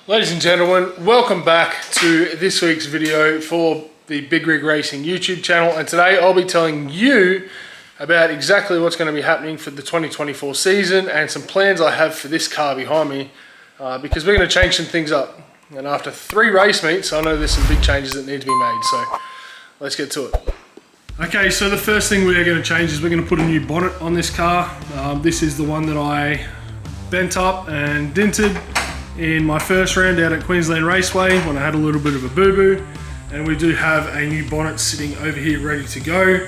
Ladies and gentlemen, welcome back to this week's video for the Big Rig Racing YouTube channel, and today I'll be telling you about exactly what's going to be happening for the 2024 season and some plans I have for this car behind me, because we're going to change some things up. And after 3 race meets, I know there's some big changes that need to be made, so let's get to it. Okay, so the first thing we're going to change is we're going to put a new bonnet on this car. This is the one that I bent up and dinted in my first round out at Queensland Raceway when I had a little bit of a boo-boo, and we do have a new bonnet sitting over here ready to go.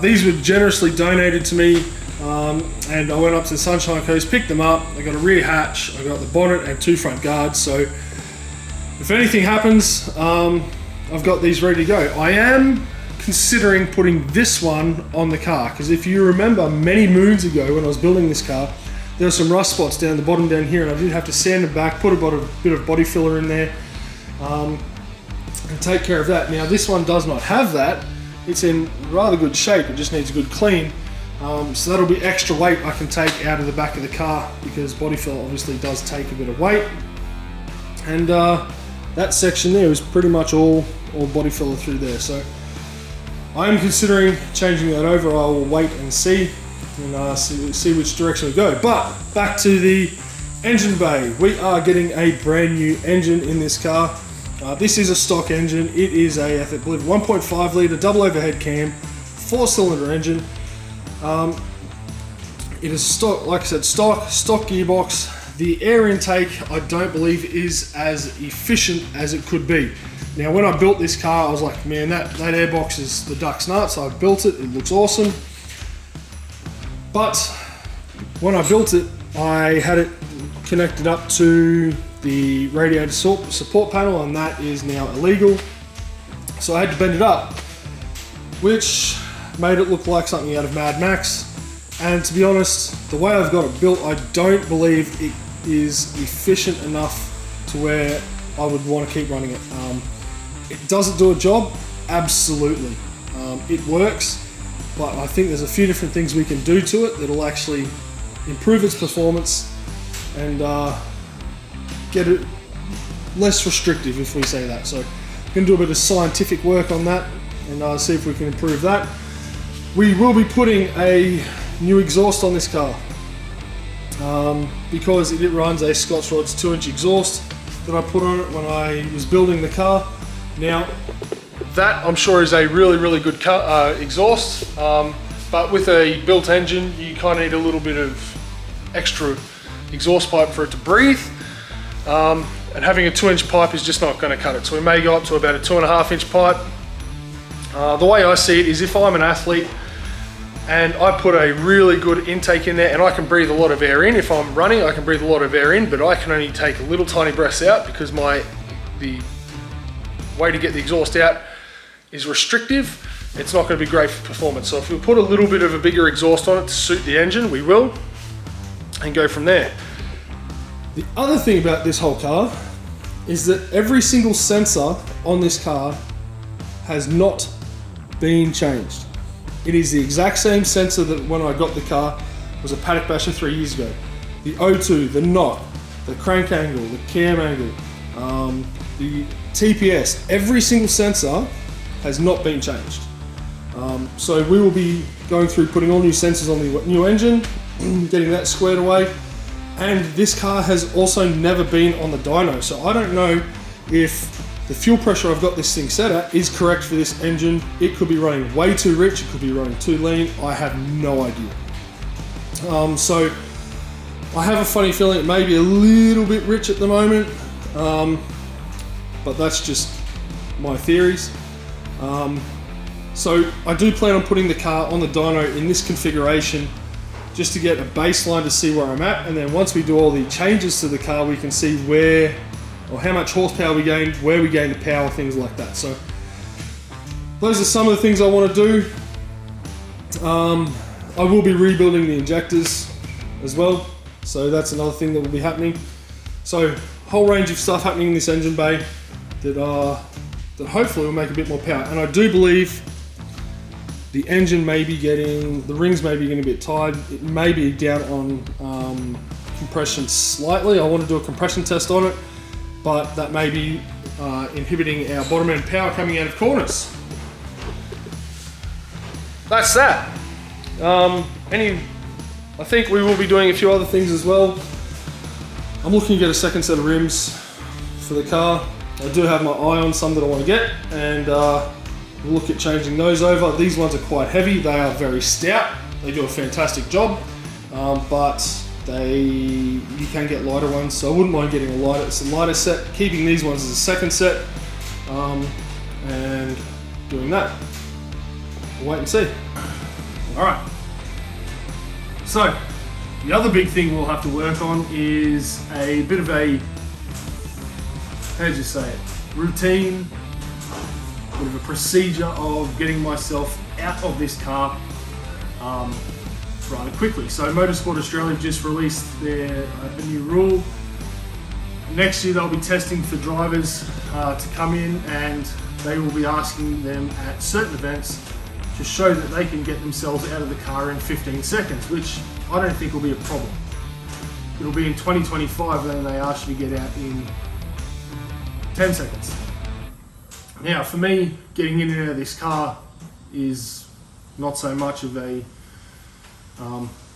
These were generously donated to me, and I went up to the Sunshine Coast, picked them up. I got a rear hatch, I got the bonnet and 2 front guards, so if anything happens, I've got these ready to go. I am considering putting this one on the car, because if you remember many moons ago when I was building this car, there were some rust spots down the bottom down here, and I did have to sand it back, put a bit of body filler in there, and take care of that. Now this one does not have that. It's in rather good shape, it just needs a good clean. So that'll be extra weight I can take out of the back of the car, because body filler obviously does take a bit of weight. And that section there is pretty much all body filler through there. So I am considering changing that over. I will wait and see, and see which direction we go. But back to the engine bay. We are getting a brand new engine in this car. This is a stock engine. It is I believe 1.5 litre double overhead cam, 4-cylinder engine. It is stock, like I said, stock gearbox. The air intake, I don't believe, is as efficient as it could be. Now, when I built this car, I was like, man, that airbox is the duck's nuts. I built it, it looks awesome. But when I built it, I had it connected up to the radiator support panel, and that is now illegal. So I had to bend it up, which made it look like something out of Mad Max. And to be honest, the way I've got it built, I don't believe it is efficient enough to where I would want to keep running it. Does it do a job? Absolutely. It works, but I think there's a few different things we can do to it that'll actually improve its performance and get it less restrictive, if we say that. So we're going to do a bit of scientific work on that and see if we can improve that. We will be putting a new exhaust on this car, because it runs a Scotch-Rod's 2-inch exhaust that I put on it when I was building the car. Now, that I'm sure is a really good car, exhaust, but with a built engine, you kind of need a little bit of extra exhaust pipe for it to breathe, and having a 2-inch pipe is just not going to cut it. So we may go up to about a 2.5-inch pipe. The way I see it is, if I'm an athlete and I put a really good intake in there, and I can breathe a lot of air in. If I'm running, I can breathe a lot of air in, but I can only take little tiny breaths out because the way to get the exhaust out is restrictive. It's not going to be great for performance. So if we put a little bit of a bigger exhaust on it to suit the engine, we will, and go from there. The other thing about this whole car is that every single sensor on this car has not been changed. It is the exact same sensor that when I got the car was a Paddock Basher 3 years ago. The O2, the knock, the crank angle, the cam angle, the TPS, every single sensor has not been changed. So we will be going through putting all new sensors on the new engine, getting that squared away. And this car has also never been on the dyno, so I don't know if the fuel pressure I've got this thing set at is correct for this engine. It could be running way too rich, it could be running too lean, I have no idea. So I have a funny feeling it may be a little bit rich at the moment, but that's just my theories. So I do plan on putting the car on the dyno in this configuration, just to get a baseline to see where I'm at, and then once we do all the changes to the car, we can see where or how much horsepower we gained, where we gained the power, things like that. So those are some of the things I want to do. I will be rebuilding the injectors as well, so that's another thing that will be happening. So whole range of stuff happening in this engine bay that hopefully will make a bit more power. And I do believe the engine may be getting, the rings may be getting a bit tired. It may be down on compression slightly. I want to do a compression test on it. but that may be inhibiting our bottom end power coming out of corners. That's that. I think we will be doing a few other things as well. I'm looking to get a second set of rims for the car. I do have my eye on some that I want to get, and we'll look at changing those over. These ones are quite heavy. They are very stout. They do a fantastic job, but you can get lighter ones, so I wouldn't mind getting a lighter set, keeping these ones as a second set, and doing that. We'll wait and see. All right. So, the other big thing we'll have to work on is a bit of a, routine, a bit of a procedure of getting myself out of this car rather quickly. So Motorsport Australia just released a new rule. Next year they'll be testing for drivers to come in, and they will be asking them at certain events to show that they can get themselves out of the car in 15 seconds, which I don't think will be a problem. It'll be in 2025 when they ask you to get out in 10 seconds. Now, for me, getting in and out of this car is not so much of a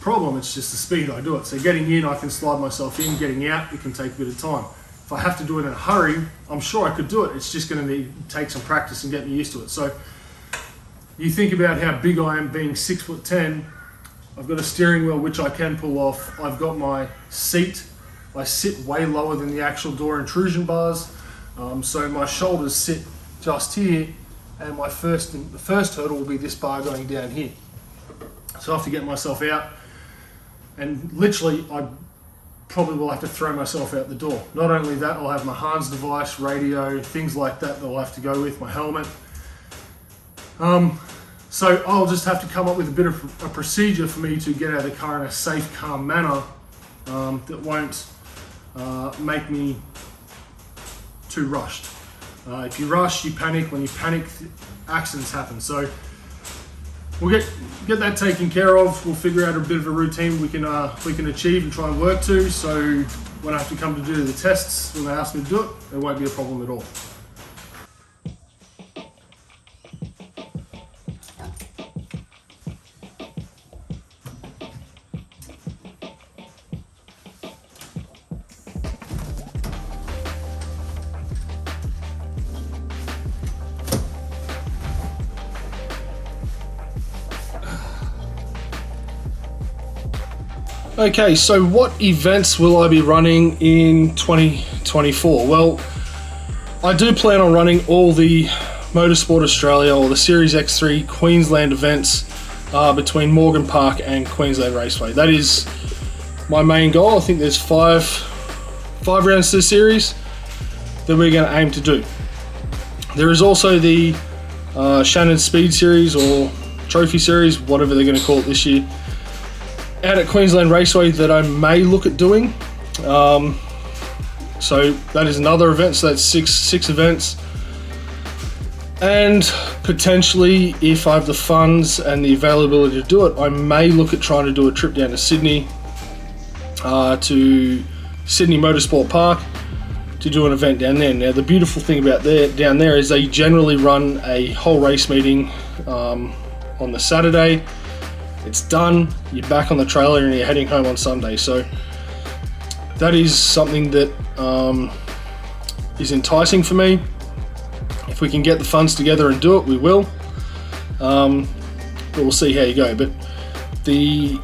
problem, it's just the speed I do it. So getting in, I can slide myself in. Getting out, it can take a bit of time. If I have to do it in a hurry, I'm sure I could do it. It's just going to take some practice and get me used to it. So you think about how big I am, being 6'10". I've got a steering wheel which I can pull off. I've got my seat. I sit way lower than the actual door intrusion bars, so my shoulders sit just here, and the first hurdle will be this bar going down here. So I have to get myself out, and literally I probably will have to throw myself out the door. Not only that, I'll have my Hans device, radio, things like that I'll have to go with, my helmet. So I'll just have to come up with a bit of a procedure for me to get out of the car in a safe, calm manner that won't make me too rushed. If you rush, you panic. When you panic, accidents happen. So we'll get that taken care of. We'll figure out a bit of a routine we can achieve and try and work to. So when I have to come to do the tests, when they ask me to do it, there won't be a problem at all. Okay, so what events will I be running in 2024? Well, I do plan on running all the Motorsport Australia or the Series X3 Queensland events between Morgan Park and Queensland Raceway. That is my main goal. I think there's five rounds to the series that we're going to aim to do. There is also the Shannon Speed Series or Trophy Series, whatever they're going to call it this year, out at Queensland Raceway that I may look at doing. So that is another event, so that's six events. And potentially, if I have the funds and the availability to do it, I may look at trying to do a trip down to Sydney, to Sydney Motorsport Park, to do an event down there. Now, the beautiful thing about down there is they generally run a whole race meeting on the Saturday. It's done, you're back on the trailer and you're heading home on Sunday. So that is something that is enticing for me. If we can get the funds together and do it, we will. But we'll see how you go. But the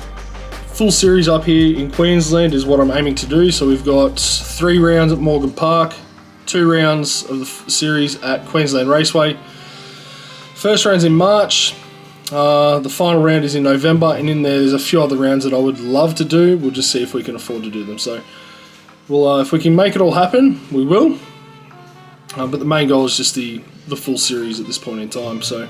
full series up here in Queensland is what I'm aiming to do. So we've got 3 rounds at Morgan Park, 2 rounds of the series at Queensland Raceway. First round's in March. The final round is in November, and in there's a few other rounds that I would love to do. We'll just see if we can afford to do them. So, we'll if we can make it all happen, we will. But the main goal is just the full series at this point in time. So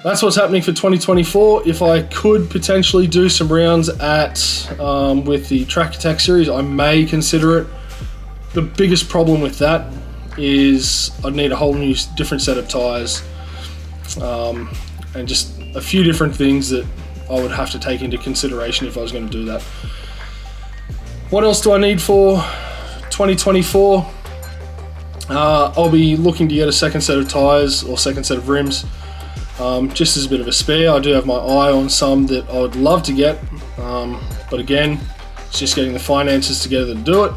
that's what's happening for 2024. If I could potentially do some rounds at with the Track Attack series, I may consider it. The biggest problem with that is I'd need a whole new different set of tyres. And just a few different things that I would have to take into consideration if I was going to do that. What else do I need for 2024? I'll be looking to get a second set of tyres or second set of rims, just as a bit of a spare. I do have my eye on some that I would love to get, but again, it's just getting the finances together to do it.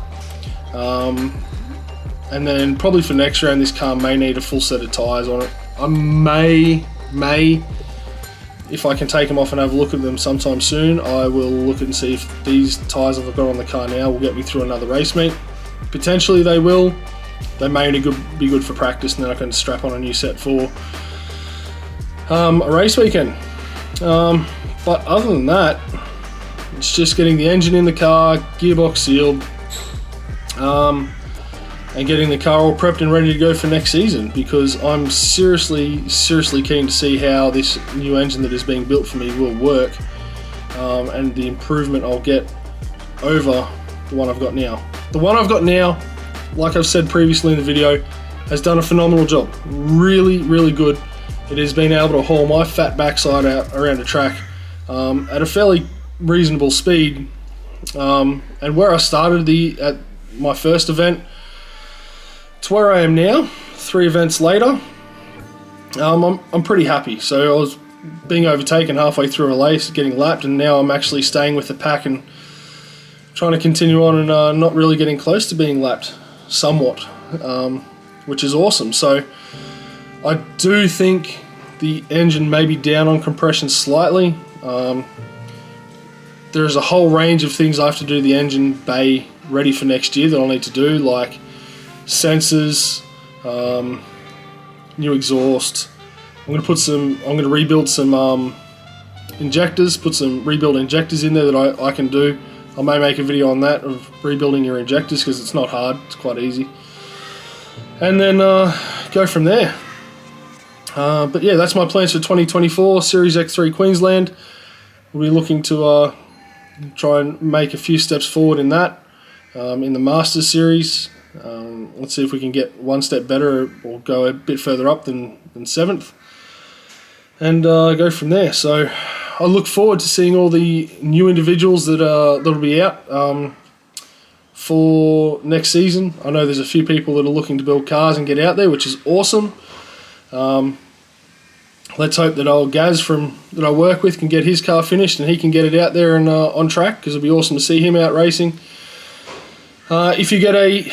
And then probably for next round, this car may need a full set of tyres on it. I may, if I can take them off and have a look at them sometime soon, I will look and see if these tyres I've got on the car now will get me through another race meet. Potentially they will. They may only be good for practice, and then I can strap on a new set for a race weekend. But other than that, it's just getting the engine in the car, gearbox sealed, and getting the car all prepped and ready to go for next season, because I'm seriously keen to see how this new engine that is being built for me will work, and the improvement I'll get over the one I've got now. The one I've got now, like I've said previously in the video, has done a phenomenal job. Really good. It has been able to haul my fat backside out around the track at a fairly reasonable speed, and where I started at my first event to where I am now, 3 events later, I'm pretty happy. So I was being overtaken halfway through a race, getting lapped, and now I'm actually staying with the pack and trying to continue on and not really getting close to being lapped somewhat, which is awesome. So I do think the engine may be down on compression slightly. There's a whole range of things I have to do to the engine bay ready for next year that I'll need to do, like sensors, new exhaust. I'm going to rebuild some injectors, put some rebuild injectors in there that I can do. I may make a video on that, of rebuilding your injectors, because it's not hard, it's quite easy. And then go from there. But yeah, that's my plans for 2024 Series X3 Queensland. We'll be looking to try and make a few steps forward in that, in the Masters Series. Let's see if we can get one step better or go a bit further up than 7th, and go from there. So I look forward to seeing all the new individuals that'll be out for next season. I know there's a few people that are looking to build cars and get out there, which is awesome. Let's hope that old Gaz that I work with can get his car finished and he can get it out there and on track, because it'll be awesome to see him out racing. If you get a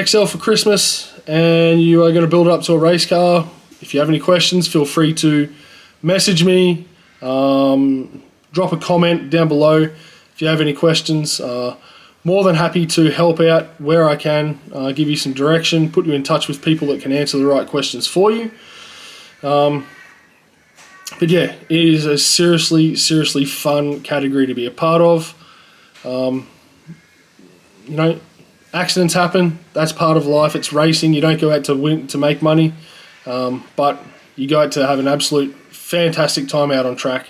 XL for Christmas and you are going to build it up to a race car, if you have any questions, feel free to message me, drop a comment down below if you have any questions. More than happy to help out where I can, give you some direction, put you in touch with people that can answer the right questions for you. But yeah, it is a seriously fun category to be a part of. You know, accidents happen. That's part of life. It's racing. You don't go out to win to make money, but you go out to have an absolute fantastic time out on track.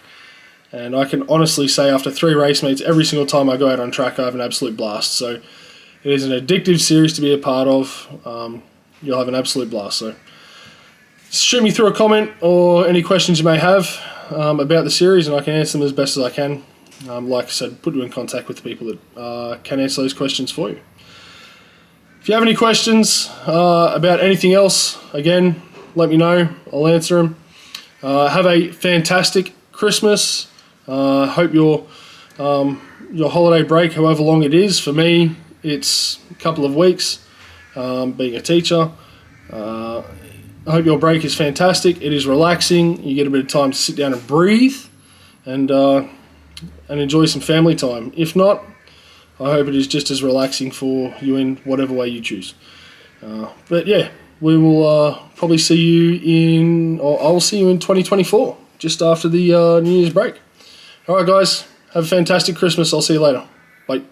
And I can honestly say, after 3 race meets, every single time I go out on track, I have an absolute blast. So it is an addictive series to be a part of. You'll have an absolute blast. So shoot me through a comment or any questions you may have about the series, and I can answer them as best as I can. Like I said, put you in contact with the people that can answer those questions for you. If you have any questions about anything else, again, let me know. I'll answer them. Have a fantastic Christmas. Hope your holiday break, however long it is, for me, it's a couple of weeks, being a teacher. I hope your break is fantastic. It is relaxing. You get a bit of time to sit down and breathe and enjoy some family time. If not, I hope it is just as relaxing for you in whatever way you choose. But yeah, we will probably see you I'll see you in 2024, just after the New Year's break. Alright guys, have a fantastic Christmas. I'll see you later. Bye.